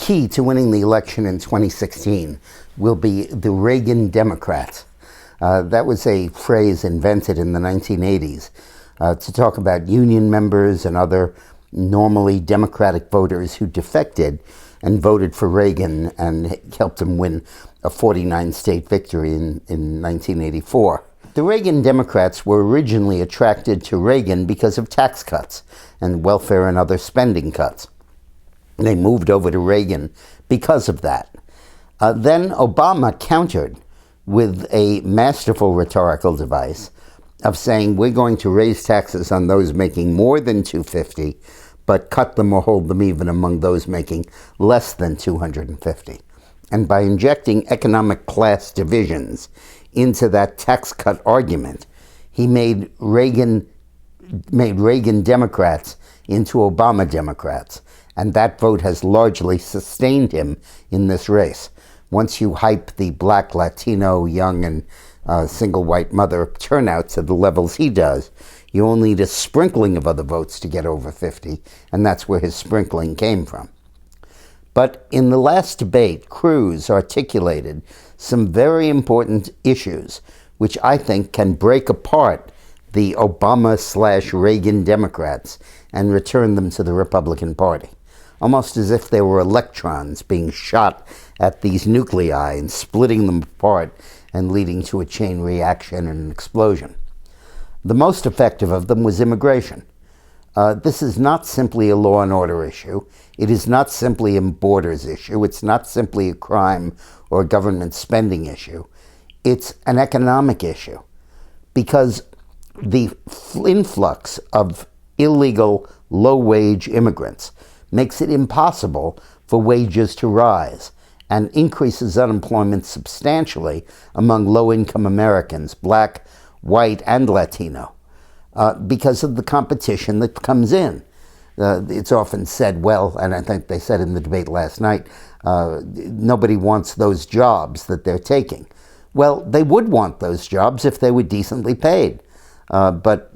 key to winning the election in 2016 will be the Reagan Democrats. That was a phrase invented in the 1980s to talk about union members and other normally Democratic voters who defected and voted for Reagan and helped him win a 49-state victory in 1984. The Reagan Democrats were originally attracted to Reagan because of tax cuts and welfare and other spending cuts. They moved over to Reagan because of that. Then Obama countered with a masterful rhetorical device of saying, we're going to raise taxes on those making more than $250, but cut them or hold them even among those making less than $250. And by injecting economic class divisions into that tax cut argument, he made Reagan Democrats into Obama Democrats. And that vote has largely sustained him in this race. Once you hype the black, Latino, young, and single white mother turnout to the levels he does, you only need a sprinkling of other votes to get over 50, and that's where his sprinkling came from. But in the last debate, Cruz articulated some very important issues, which I think can break apart the Obama/Reagan Democrats and return them to the Republican Party, almost as if they were electrons being shot at these nuclei and splitting them apart and leading to a chain reaction and an explosion. The most effective of them was immigration. This is not simply a law and order issue. It is not simply a borders issue. It's not simply a crime or a government spending issue. It's an economic issue, because the influx of illegal, low-wage immigrants makes it impossible for wages to rise and increases unemployment substantially among low-income Americans, black, white, and Latino, because of the competition that comes in. It's often said, well, and I think they said in the debate last night, nobody wants those jobs that they're taking. Well, they would want those jobs if they were decently paid. But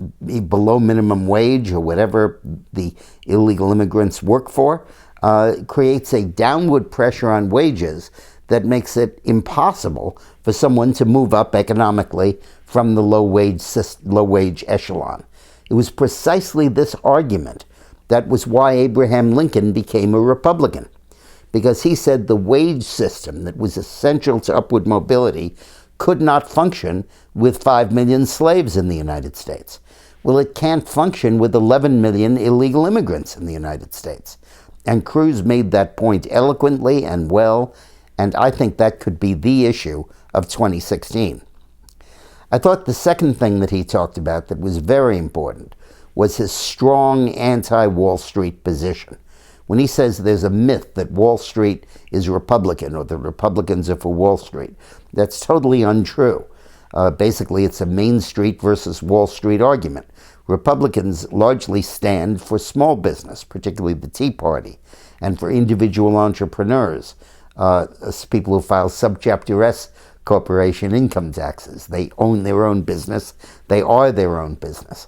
below minimum wage or whatever the illegal immigrants work for creates a downward pressure on wages that makes it impossible for someone to move up economically from the low wage echelon. It was precisely this argument that was why Abraham Lincoln became a Republican, because he said the wage system that was essential to upward mobility could not function with 5 million slaves in the United States. Well, it can't function with 11 million illegal immigrants in the United States. And Cruz made that point eloquently and well, and I think that could be the issue of 2016. I thought the second thing that he talked about that was very important was his strong anti-Wall Street position. When he says there's a myth that Wall Street is Republican or the Republicans are for Wall Street, that's totally untrue. Basically, it's a Main Street versus Wall Street argument. Republicans largely stand for small business, particularly the Tea Party, and for individual entrepreneurs, people who file Subchapter S corporation income taxes. They own their own business. They are their own business.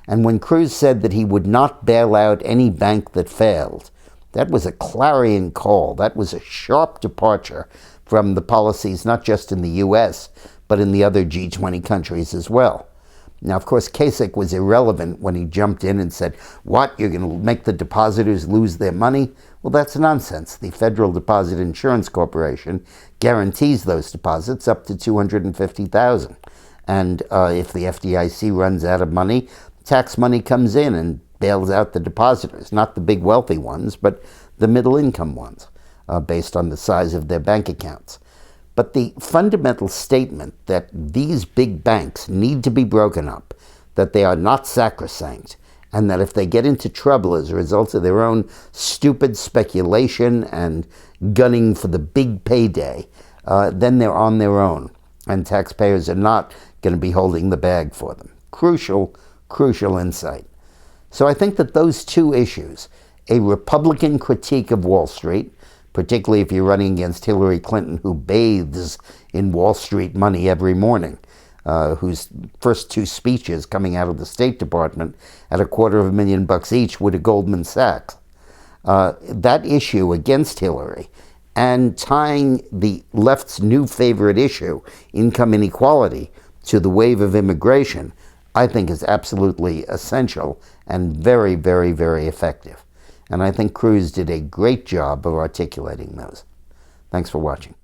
And when Cruz said that he would not bail out any bank that failed, that was a clarion call. That was a sharp departure from the policies not just in the U.S., but in the other G20 countries as well. Now, of course, Kasich was irrelevant when he jumped in and said, what, you're going to make the depositors lose their money? Well, that's nonsense. The Federal Deposit Insurance Corporation guarantees those deposits up to $250,000. And if the FDIC runs out of money, tax money comes in and bails out the depositors, not the big wealthy ones, but the middle income ones, based on the size of their bank accounts. But the fundamental statement that these big banks need to be broken up, that they are not sacrosanct, and that if they get into trouble as a result of their own stupid speculation and gunning for the big payday, then they're on their own, and taxpayers are not going to be holding the bag for them. Crucial insight. So I think that those two issues, a Republican critique of Wall Street, particularly if you're running against Hillary Clinton, who bathes in Wall Street money every morning, whose first two speeches coming out of the State Department at $250,000 each were to Goldman Sachs. that issue against Hillary and tying the left's new favorite issue, income inequality, to the wave of immigration, I think is absolutely essential and very, very, very effective. And I think Cruz did a great job of articulating those. Thanks for watching.